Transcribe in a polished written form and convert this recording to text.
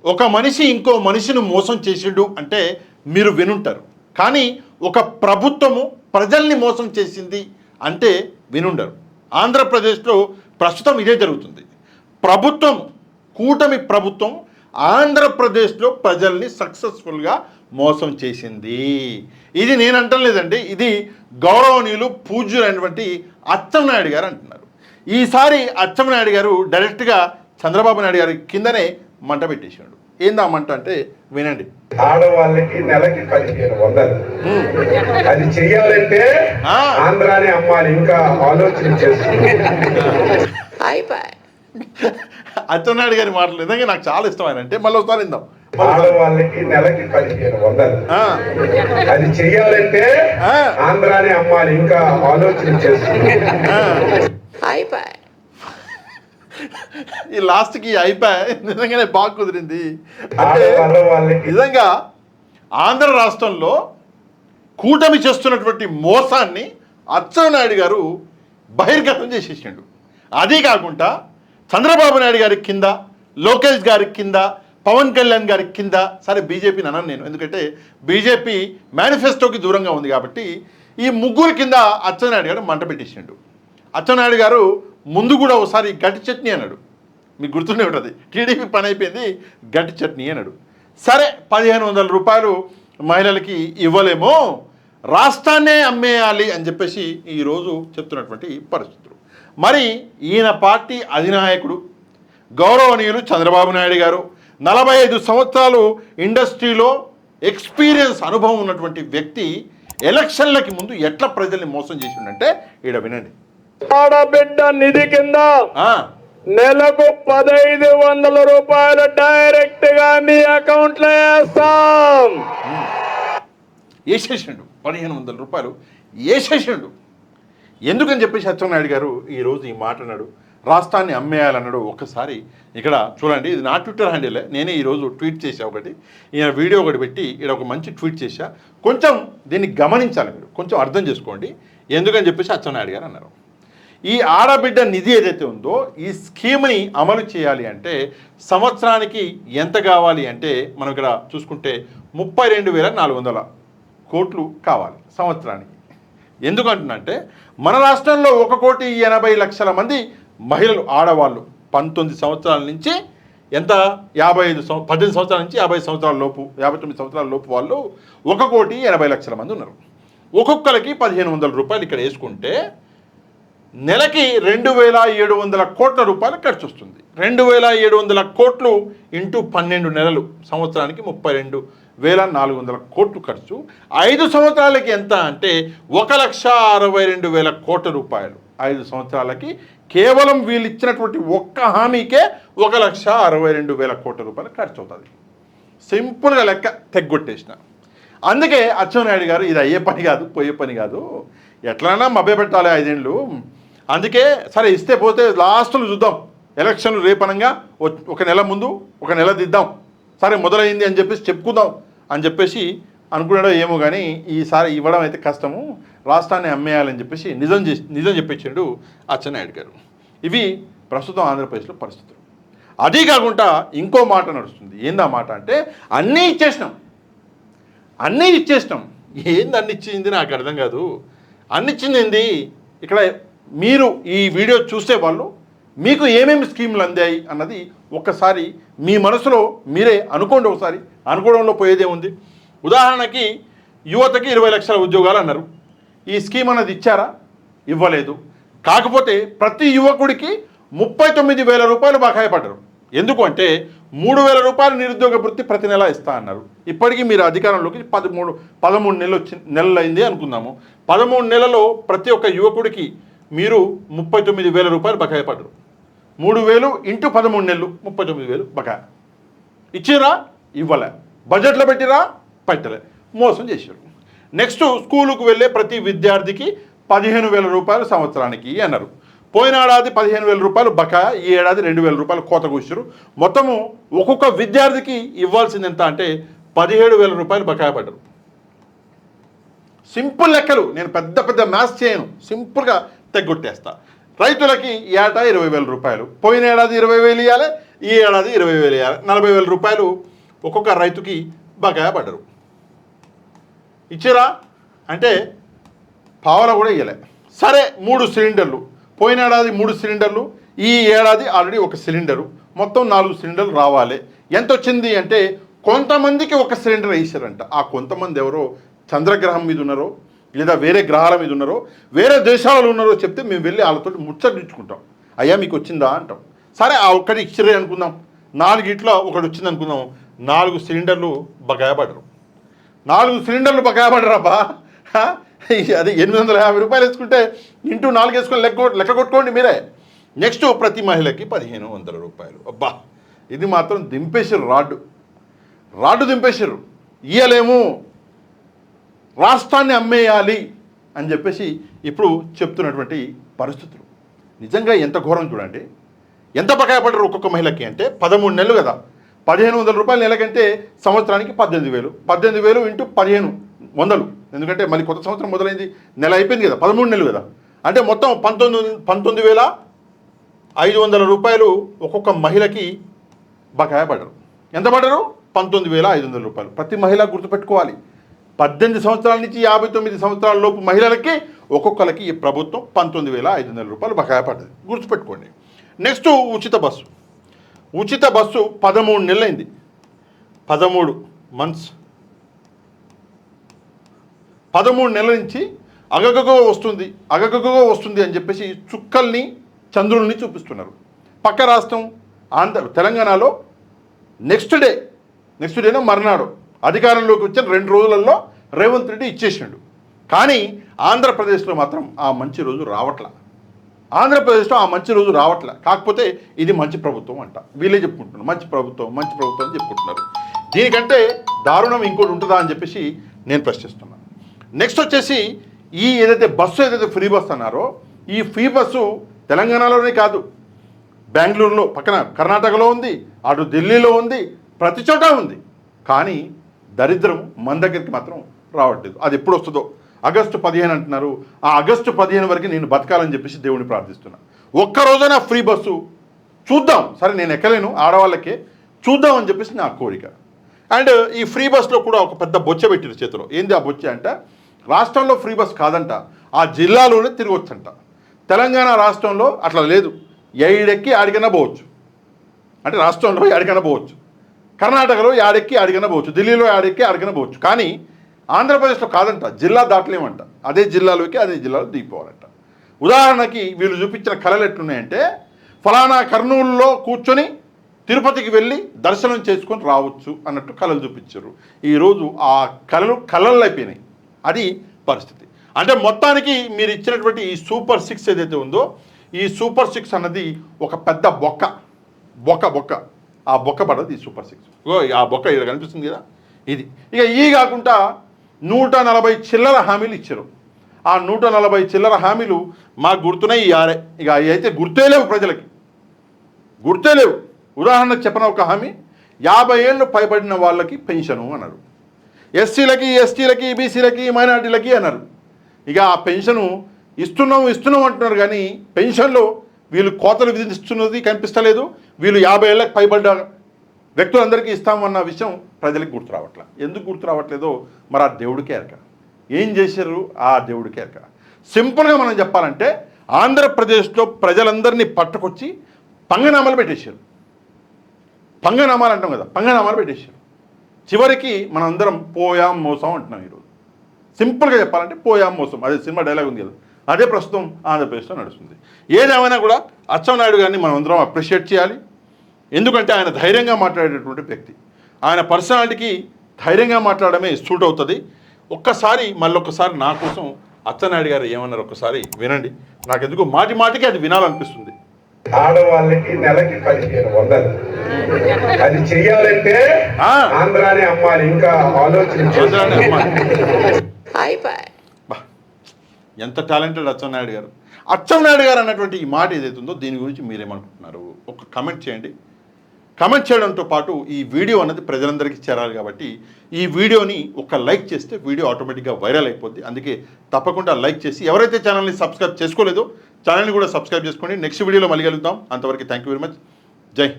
ఒక మనిషి ఇంకో మనిషిని మోసం చేసిండు అంటే మీరు వినుంటారు. కానీ ఒక ప్రభుత్వము ప్రజల్ని మోసం చేసింది అంటే వినుండరు. ఆంధ్రప్రదేశ్లో ప్రస్తుతం ఇదే జరుగుతుంది. ప్రభుత్వం, కూటమి ప్రభుత్వం ఆంధ్రప్రదేశ్లో ప్రజల్ని సక్సెస్ఫుల్గా మోసం చేసింది. ఇది నేను అంటలేదండి, ఇది గౌరవనీయులు పూజ్యులైనటువంటి అచ్చెన్నాయుడు గారు అంటున్నారు. ఈసారి అచ్చెన్నాయుడు గారు డైరెక్ట్గా చంద్రబాబు నాయుడు గారి కిందనే మంట పెట్టేసాడు. ఏందా మంట అంటే వినండి. ఆడవాళ్ళకి నెలకి 1500 అది చెయ్యాలంటే ఆంధ్రానే అమ్మాలి. ఇంకా ఆలోచన చేస్తుంది. అచ్చెన్నాయుడు గారి మాటలు నిజంగా నాకు చాలా ఇష్టమైన అంటే మళ్ళీ ఒకసారి విందాం. ఆడవాళ్ళకి నెలకి 1500 అది చెయ్యాలంటే ఆంధ్రానే అమ్మాలి. ఇంకా ఆలోచన చేస్తుంది. ఈ లాస్ట్కి అయిపోయి నిజంగానే బాగా కుదిరింది. అంటే నిజంగా ఆంధ్ర రాష్ట్రంలో కూటమి చేస్తున్నటువంటి మోసాన్ని అచ్చెన్నాయుడు గారు బహిర్గతం చేసేసాడు. అదీ కాకుండా చంద్రబాబు నాయుడు గారి కింద, లోకేష్ గారి కింద, పవన్ కళ్యాణ్ గారి కింద, సరే బీజేపీని అనను నేను, ఎందుకంటే బీజేపీ మేనిఫెస్టోకి దూరంగా ఉంది కాబట్టి ఈ ముగ్గురు కింద అచ్చెన్నాయుడు గారు మంట పెట్టేసాడు. అచ్చెన్నాయుడు గారు ముందు కూడా ఒకసారి గట్టి చట్నీ అన్నాడు, మీకు గుర్తుండే ఉంటుంది. టీడీపీ పని అయిపోయింది, గట్టి చట్నీ అన్నాడు. సరే 1500 రూపాయలు మహిళలకి ఇవ్వలేమో, రాష్ట్రాన్నే అమ్మేయాలి అని చెప్పేసి ఈరోజు చెప్తున్నటువంటి పరిస్థితులు. మరి ఈయన పార్టీ అధినాయకుడు గౌరవనీయులు చంద్రబాబు నాయుడు గారు 45 సంవత్సరాలు ఇండస్ట్రీలో ఎక్స్పీరియన్స్ అనుభవం ఉన్నటువంటి వ్యక్తి ఎలక్షన్లకి ముందు ఎట్లా ప్రజల్ని మోసం చేసిండంటే ఈడ వినండి. ఆడబిడ్డ నిధి కింద నెలకు 1500 రూపాయలు డైరెక్ట్ గా మీ అకౌంట్ లో వేస్తాం. వేసేసిండు 1500 రూపాయలు వేసేసిండు. ఎందుకని చెప్పేసి అచ్చెన్నాయుడు గారు ఈరోజు ఈ మాట అన్నాడు, రాష్ట్రాన్ని అమ్మేయాలన్నాడు. ఒక్కసారి ఇక్కడ చూడండి, ఇది నా ట్విట్టర్ హ్యాండిలే, నేనే ఈరోజు ట్వీట్ చేశా ఒకటి, ఈయన వీడియో ఒకటి పెట్టి ఇక్కడ ఒక మంచి ట్వీట్ చేశా. కొంచెం దీన్ని గమనించాలి, మీరు కొంచెం అర్థం చేసుకోండి ఎందుకని చెప్పేసి అచ్చెన్నాయుడు గారు అన్నారు. ఈ ఆడబిడ్డ నిధి ఏదైతే ఉందో ఈ స్కీమ్ని అమలు చేయాలి అంటే సంవత్సరానికి ఎంత కావాలి అంటే మనం ఇక్కడ చూసుకుంటే 32,400 కోట్లు కావాలి సంవత్సరానికి. ఎందుకంటున్నంటే మన రాష్ట్రంలో 1,80,00,000 మంది మహిళలు, ఆడవాళ్ళు 19 సంవత్సరాల నుంచి ఎంత 18 సంవత్సరాల నుంచి 50 సంవత్సరాల లోపు, 59 సంవత్సరాల లోపు వాళ్ళు 1,80,00,000 మంది ఉన్నారు. ఒక్కొక్కరికి 1500 రూపాయలు ఇక్కడ వేసుకుంటే నెలకి 2,700 కోట్ల రూపాయలు ఖర్చు వస్తుంది. 2,700 కోట్లు ఇంటూ 12 నెలలు, సంవత్సరానికి 32,400 కోట్లు ఖర్చు. 5 సంవత్సరాలకి ఎంత అంటే 1,62,000 కోట్ల రూపాయలు. 5 సంవత్సరాలకి కేవలం వీళ్ళు ఇచ్చినటువంటి ఒక్క హామీకే 1,62,000 కోట్ల రూపాయలు ఖర్చు అవుతుంది. సింపుల్గా లెక్క తెగ్గొట్టేసిన. అందుకే అచ్చెన్నాయుడు గారు ఇది అయ్యే పని కాదు, పోయే పని కాదు, ఎట్లైనా మభ్యపెట్టాలి 5 ఏళ్ళు. అందుకే సరే ఇస్తే పోతే లాస్ట్లో చూద్దాం, ఎలక్షన్లు రేపనంగా ఒక నెల ముందు ఒక నెల దిద్దాం, సరే మొదలైంది అని చెప్పేసి చెప్పుకుందాం అని చెప్పేసి అనుకున్నాడో ఏమో కానీ ఈసారి ఇవ్వడం అయితే కష్టము, రాష్ట్రాన్ని అమ్మేయాలని చెప్పేసి నిజం చెప్పించాడు అచ్చెన్నాయుడు గారు. ఇవి ప్రస్తుతం ఆంధ్రప్రదేశ్లో పరిస్థితులు. అదీ కాకుండా ఇంకో మాట నడుస్తుంది. ఏందా మాట అంటే అన్నీ ఇచ్చేసినాం. ఏంది అన్ని ఇచ్చింది నాకు అర్థం కాదు. అన్నిచ్చింది ఏంది? ఇక్కడ మీరు ఈ వీడియో చూసే వాళ్ళు మీకు ఏమేమి స్కీములు అందాయి అన్నది ఒక్కసారి మీ మనసులో మీరే అనుకోండి. ఒకసారి అనుకోవడంలో పోయేదే ఉంది. ఉదాహరణకి యువతకి 20 లక్షల ఉద్యోగాలు అన్నారు. ఈ స్కీమ్ అన్నది ఇచ్చారా? ఇవ్వలేదు. కాకపోతే ప్రతి యువకుడికి 39,000 రూపాయలు బకాయి పడ్డారు. ఎందుకు అంటే 3,000 రూపాయలు నిరుద్యోగ వృత్తి ప్రతి నెల ఇస్తా అన్నారు. ఇప్పటికీ మీరు అధికారంలోకి 13 నెలలు అయింది అనుకుందాము. 13 నెలల్లో ప్రతి ఒక్క యువకుడికి మీరు 39,000 రూపాయలు బకాయి పడ్డారు. 3,000 ఇంటూ 13 నెలలు 39,000 బకాయి. ఇచ్చిరా? ఇవ్వలే. బడ్జెట్లో పెట్టిరా? పెట్టలే. మోసం చేశారు. నెక్స్ట్ స్కూలుకు వెళ్ళే ప్రతి విద్యార్థికి 15,000 రూపాయలు సంవత్సరానికి అన్నారు. పోయిన ఏడాది 15,000 రూపాయలు బకాయి, ఈ ఏడాది 2,000 రూపాయలు కోత కూర్చారు. మొత్తము ఒక్కొక్క విద్యార్థికి ఇవ్వాల్సింది ఎంత అంటే 17,000 రూపాయలు బకాయి పడ్డారు. సింపుల్ లెక్కలు, నేను పెద్ద మ్యాథ్స్ చేయను, సింపుల్గా తెగ్గొట్టేస్తా. రైతులకి ఏటా 20,000 రూపాయలు, పోయిన ఏడాది 20,000 ఇవ్వాలి, ఈ ఏడాది 20,000 వేయాలి. 40,000 రూపాయలు ఒక్కొక్క రైతుకి బకాయి పడ్డరు. ఇచ్చారా అంటే పావలా కూడా ఇవ్వలే. సరే 3 సిలిండర్లు, పోయిన ఏడాది 3 సిలిండర్లు, ఈ ఏడాది ఆల్రెడీ 1 సిలిండరు, మొత్తం 4 సిలిండర్లు రావాలి. ఎంత వచ్చింది అంటే కొంతమందికి 1 సిలిండర్ వేసారంట. ఆ కొంతమంది ఎవరో చంద్రగ్రహం మీద ఉన్నారో లేదా వేరే గ్రహాల మీద ఉన్నారో వేరే దేశాలలో ఉన్నారో చెప్తే మేము వెళ్ళి వాళ్ళతో ముచ్చటించుకుంటాం. అయ్యా మీకు వచ్చిందా అంటాం. సరే ఆ ఒక్కటి ఇచ్చిరే అనుకుందాం, 4 ఇట్లా ఒకటి వచ్చింది అనుకుందాం. 4 సిలిండర్లు బకాయి పడరు. 4 సిలిండర్లు బకాయి పడరాబా. అది 850 రూపాయలు వేసుకుంటే ఇంటూ 4 వేసుకొని లెక్క కొట్టుకోండి మీరే. నెక్స్ట్ ప్రతి మహిళకి 1,500 రూపాయలు. అబ్బా ఇది మాత్రం దింపేశారు, రాడ్డు దింపేశారు. ఇయ్యలేము, రాష్ట్రాన్ని అమ్మేయాలి అని చెప్పేసి ఇప్పుడు చెప్తున్నటువంటి పరిస్థితులు నిజంగా ఎంత ఘోరం చూడండి. ఎంత బకాయి పడరు ఒక్కొక్క మహిళకి అంటే 13 నెలలు కదా, 1,500 రూపాయలు నెలకంటే సంవత్సరానికి 18,000. 18,000 ఇంటూ 1,500, ఎందుకంటే మళ్ళీ కొత్త సంవత్సరం మొదలైంది, నెల అయిపోయింది కదా, 13 నెలలు కదా, అంటే మొత్తం 19,500 రూపాయలు ఒక్కొక్క మహిళకి బకాయి పడరు. ఎంత పడరు? 19,500 రూపాయలు. ప్రతి మహిళ గుర్తుపెట్టుకోవాలి, 18 సంవత్సరాల నుంచి 59 సంవత్సరాల లోపు మహిళలకి ఒక్కొక్కరికి ఈ ప్రభుత్వం 19,500 రూపాయలు బకాయి పడ్డది, గుర్తుపెట్టుకోండి. నెక్స్ట్ ఉచిత బస్సు. 13 నెలలైంది, 13 మంత్స్, 13 నెలల నుంచి అగగగో వస్తుంది అని చెప్పేసి చుక్కల్ని చంద్రుల్ని చూపిస్తున్నారు. పక్క రాష్ట్రం తెలంగాణలో నెక్స్ట్ డేనో మర్నాడు అధికారంలోకి వచ్చిన 2 రోజులలో రేవంత్ రెడ్డి ఇచ్చేసిండు. కానీ ఆంధ్రప్రదేశ్లో మాత్రం ఆ మంచి రోజు రావట్లా. కాకపోతే ఇది మంచి ప్రభుత్వం అంట, వీళ్ళే చెప్పుకుంటున్నారు మంచి ప్రభుత్వం అని చెప్పుకుంటున్నారు. దీనికంటే దారుణం ఇంకోటి ఉంటుందా అని చెప్పేసి నేను ప్రశ్నిస్తున్నాను. నెక్స్ట్ వచ్చేసి ఈ ఏదైతే ఫ్రీ బస్సు అన్నారో, ఈ ఫ్రీ బస్సు తెలంగాణలోనే కాదు, బెంగళూరులో పక్కన కర్ణాటకలో ఉంది, అటు ఢిల్లీలో ఉంది, ప్రతి చోట ఉంది. కానీ దరిద్రం మన దగ్గరికి మాత్రం రావట్లేదు. అది ఎప్పుడు వస్తుందో, ఆగస్టు 15 అంటున్నారు. ఆ ఆగస్టు 15 వరకు నేను బతకాలని చెప్పేసి దేవుని ప్రార్థిస్తున్నా. ఒక్కరోజైనా ఫ్రీ బస్సు చూద్దాం, సరే నేను ఎక్కలేను, ఆడవాళ్ళకే చూద్దాం అని చెప్పేసి నా కోరిక. అండ్ ఈ ఫ్రీ బస్లో కూడా ఒక పెద్ద బొచ్చ పెట్టిన చేతిలో. ఏంది ఆ బొచ్చ అంటే, రాష్ట్రంలో ఫ్రీ బస్ కాదంట, ఆ జిల్లాలోనే తిరగొచ్చంట. తెలంగాణ రాష్ట్రంలో అట్లా లేదు, ఏడెక్కి ఆడికైనా పోవచ్చు, అంటే రాష్ట్రంలో ఆడికైనా పోవచ్చు, కర్ణాటకలో ఆడెక్కి ఆడికైనా పోవచ్చు, ఢిల్లీలో ఆడెక్కి ఆడికైనా పోవచ్చు. కానీ ఆంధ్రప్రదేశ్లో కాదంట, జిల్లా దాటలేమంట, అదే జిల్లాలో దిగిపోవాలంట. ఉదాహరణకి వీళ్ళు చూపించిన కళలు ఎట్లున్నాయంటే, ఫలానా కర్నూలులో కూర్చొని తిరుపతికి వెళ్ళి దర్శనం చేసుకొని రావచ్చు అన్నట్టు కళలు చూపించారు. ఈరోజు ఆ కళలు అయిపోయినాయి. అది పరిస్థితి. అంటే మొత్తానికి మీరు ఇచ్చినటువంటి ఈ సూపర్ 6 ఏదైతే ఉందో, ఈ సూపర్ 6 అన్నది ఒక పెద్ద బొక్క. ఆ బొక్క పడదు ఈ సూపర్ 6. ఆ బొక్క ఇక్కడ కనిపిస్తుంది కదా, ఇది. ఇక ఈ కాకుండా 140 చిల్లర హామీలు ఇచ్చారు. ఆ 140 చిల్లర హామీలు మాకు గుర్తున్నాయి, ఈ 6. ఇక అవి అయితే గుర్తే లేవు, ప్రజలకి గుర్తే లేవు. ఉదాహరణకు చెప్పిన ఒక హామీ, 50 ఏళ్ళు పైబడిన వాళ్ళకి పెన్షను అన్నారు, ఎస్సీలకి, ఎస్టీలకి, బీసీలకి, మైనార్టీలకి అన్నారు. ఇక ఆ పెన్షను ఇస్తున్నాం అంటున్నారు, కానీ పెన్షన్లో వీళ్ళు కోతలు విధిస్తున్నది కనిపిస్తలేదు. వీళ్ళు 50 ఏళ్ళకి పైబడ్డ వ్యక్తులందరికీ ఇస్తామన్న విషయం ప్రజలకు గుర్తు రావట్లేదు. ఎందుకు గుర్తు రావట్లేదో మరి ఆ దేవుడికే ఎరక. ఏం చేశారు ఆ దేవుడికే ఎరక. సింపుల్గా మనం చెప్పాలంటే, ఆంధ్రప్రదేశ్లో ప్రజలందరినీ పట్టుకొచ్చి పంగనామాలు పెట్టేశారు. పంగనామాలు అంటాం కదా, పంగనామాలు పెట్టేశారు. చివరికి మనం అందరం పోయాం మోసం అంటున్నాం ఈరోజు. సింపుల్గా చెప్పాలంటే పోయాం మోసం, అదే సినిమా డైలాగ్ ఉంది కదా, అదే ప్రస్తుతం ఆంధ్రప్రదేశ్లో నడుస్తుంది. ఏదేమైనా కూడా అచ్చెన్నాయుడు గారిని మనం అందరం అప్రిషియేట్ చేయాలి. ఎందుకంటే ఆయన ధైర్యంగా మాట్లాడేటటువంటి వ్యక్తి. ఆయన పర్సనాలిటీకి ధైర్యంగా మాట్లాడమే సూట్ అవుతుంది. మళ్ళొక్కసారి నా కోసం అచ్చెన్నాయుడు గారు ఏమన్నారు ఒక్కసారి వినండి. నాకెందుకు మాటికి అది వినాలనిపిస్తుంది. ఆడవాళ్ళకి నెలకి 1,500 అది చెయ్యాలంటే ఆంధ్రానే అమ్మాలి. ఇంకా ఆలోచన ఎంత టాలెంటెడ్ అచ్చెన్నాయుడు గారు. అచ్చెన్నాయుడు గారు అన్నటువంటి ఈ మాట ఏదైతుందో దీని గురించి మీరేమనుకుంటున్నారు ఒక కమెంట్ చేయండి. కమెంట్ చేయడంతో పాటు ఈ వీడియో అన్నది ప్రజలందరికీ చేరాలి కాబట్టి ఈ వీడియోని ఒక లైక్ చేస్తే వీడియో ఆటోమేటిక్గా వైరల్ అయిపోద్ది. అందుకే తప్పకుండా లైక్ చేసి ఎవరైతే ఛానల్ని సబ్స్క్రైబ్ చేసుకోలేదో ఛానల్ని కూడా సబ్స్క్రైబ్ చేసుకోండి. నెక్స్ట్ వీడియోలో మళ్ళీ కలుద్దాం. అంతవరకు థ్యాంక్ యూ వెరీ మచ్. జై